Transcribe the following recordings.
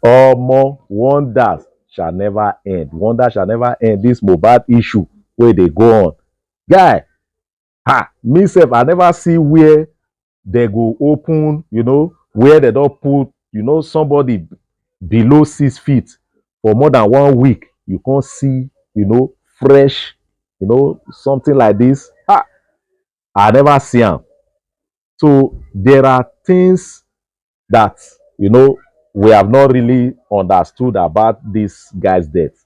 More wonders shall never end. Wonder shall never end. This Mohbad issue where they go on. Guy, me sef, I never see where they go open, where they don't put, somebody below 6 feet for more than 1 week. You can't see, fresh, something like this. I never see them. So there are things that we have not really understood about this guy's death.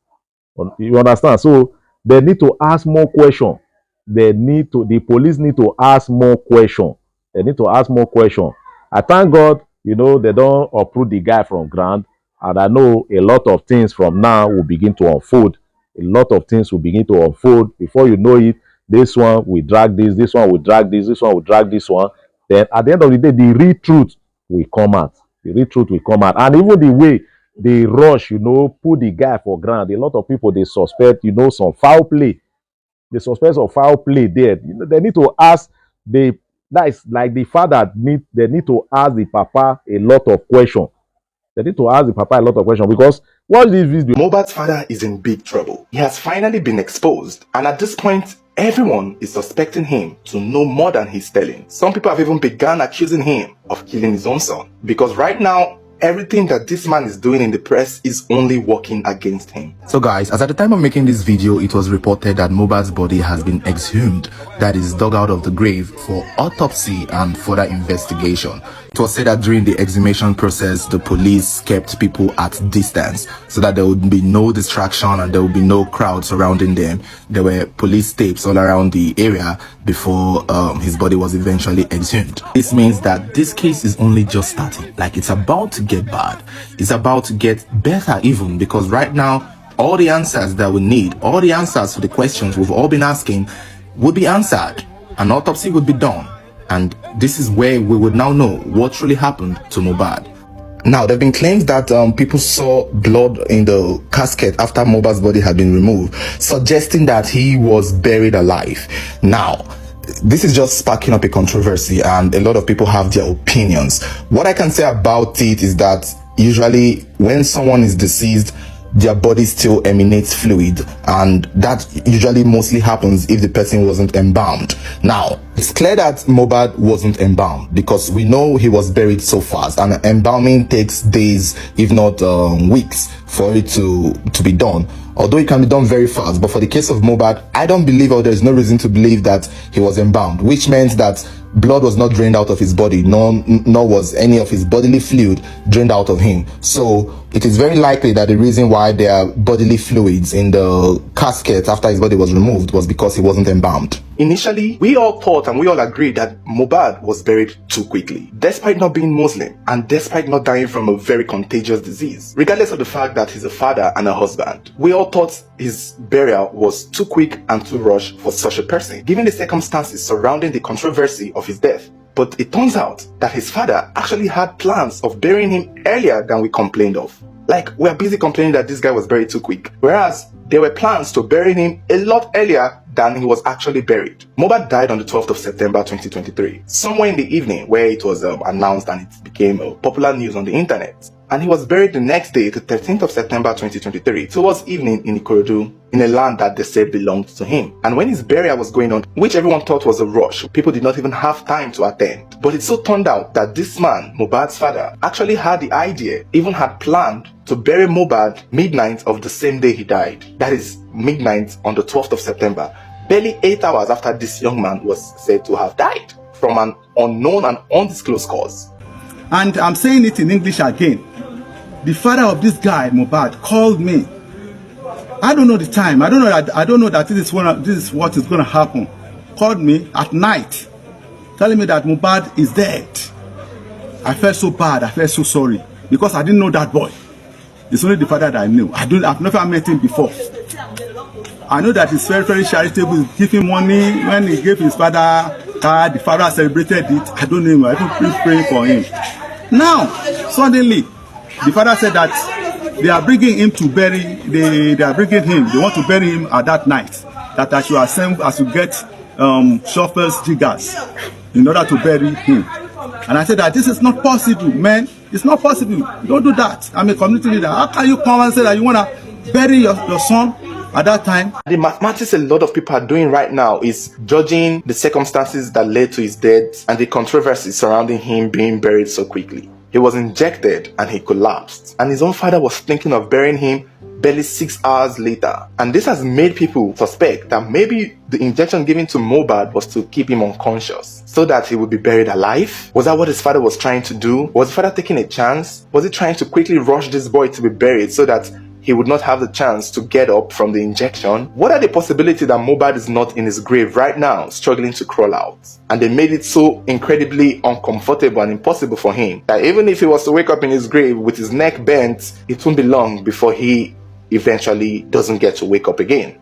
You understand? So they need to ask more questions. The police need to ask more questions. They need to ask more questions. I thank God, they don't uproot the guy from ground. And I know a lot of things from now will begin to unfold. A lot of things will begin to unfold. Before you know it, this one will drag this one will drag this one will drag this one. Then at the end of the day, the real truth will come out. The real truth will come out. And even the way they rush, put the guy for ground. A lot of people they suspect, some foul play. They suspect some foul play there. They need to ask the that is like the father they need to ask the papa a lot of questions. They need to ask the papa a lot of questions because watch this video. Mohbad's father is in big trouble. He has finally been exposed, and at this point, everyone is suspecting him to know more than he's telling. Some people have even begun accusing him of killing his own son, because right now, everything that this man is doing in the press is only working against him. So guys, as at the time of making this video, it was reported that Mohbad's body has been exhumed, that is dug out of the grave for autopsy and further investigation. It was said that during the exhumation process, the police kept people at distance so that there would be no distraction and there would be no crowd surrounding them. There were police tapes all around the area before his body was eventually exhumed. This means that this case is only just starting. Like, it's about to get bad. It's about to get better even, because right now, all the answers that we need, all the answers to the questions we've all been asking would be answered. An autopsy would be done. And this is where we would now know what truly happened to Mohbad. Now, there have been claims that people saw blood in the casket after Mohbad's body had been removed, suggesting that he was buried alive. Now, this is just sparking up a controversy, and a lot of people have their opinions. What I can say about it is that usually when someone is deceased, their body still emanates fluid, and that usually mostly happens if the person wasn't embalmed. Now, it's clear that Mohbad wasn't embalmed, because we know he was buried so fast, and embalming takes days, if not weeks, for it to be done. Although it can be done very fast, but for the case of Mohbad, I don't believe, or there's no reason to believe, that he was embalmed, which meant that blood was not drained out of his body, nor was any of his bodily fluid drained out of him. So it is very likely that the reason why there are bodily fluids in the casket after his body was removed was because he wasn't embalmed. Initially, we all thought and we all agreed that Mohbad was buried too quickly, despite not being Muslim and despite not dying from a very contagious disease. Regardless of the fact that he's a father and a husband, we all thought his burial was too quick and too rushed for such a person, given the circumstances surrounding the controversy of his death. But it turns out that his father actually had plans of burying him earlier than we complained of. Like, we're busy complaining that this guy was buried too quick, whereas there were plans to bury him a lot earlier than he was actually buried. Mohbad died on the 12th of September 2023, somewhere in the evening, where it was announced and it became popular news on the internet. And he was buried the next day, the 13th of September 2023, towards evening in Ikorodu, in a land that they said belonged to him. And when his burial was going on, which everyone thought was a rush, people did not even have time to attend. But it so turned out that this man, Mohbad's father, actually had the idea, even had planned to bury Mohbad midnight of the same day he died. That is midnight on the 12th of September, barely 8 hours after this young man was said to have died from an unknown and undisclosed cause. And I'm saying it in English again. The father of this guy, Mohbad, called me. I don't know the time. I don't know that this is what is going to happen. Called me at night, telling me that Mohbad is dead. I felt so bad. I felt so sorry, because I didn't know that boy. It's only the father that I knew. I've never met him before. I know that he's very, very charitable. He gave him money. When he gave his father card, the father celebrated it. I don't know him. I don't pray for him. Now, suddenly, the father said that they are bringing him to bury. They are bringing him. They want to bury him at that night. That I should assemble, as you get shovels, diggers, in order to bury him. And I said that this is not possible, man. It's not possible. You don't do that. I'm a community leader. How can you come and say that you want to bury your son at that time? The mathematics a lot of people are doing right now is judging the circumstances that led to his death and the controversy surrounding him being buried so quickly. He was injected and he collapsed, and his own father was thinking of burying him barely 6 hours later. And this has made people suspect that maybe the injection given to Mohbad was to keep him unconscious so that he would be buried alive. Was that what his father was trying to do? Was the father taking a chance? Was he trying to quickly rush this boy to be buried so that he would not have the chance to get up from the injection? What are the possibilities that Mohbad is not in his grave right now, struggling to crawl out? And they made it so incredibly uncomfortable and impossible for him that even if he was to wake up in his grave with his neck bent, it won't be long before he eventually doesn't get to wake up again.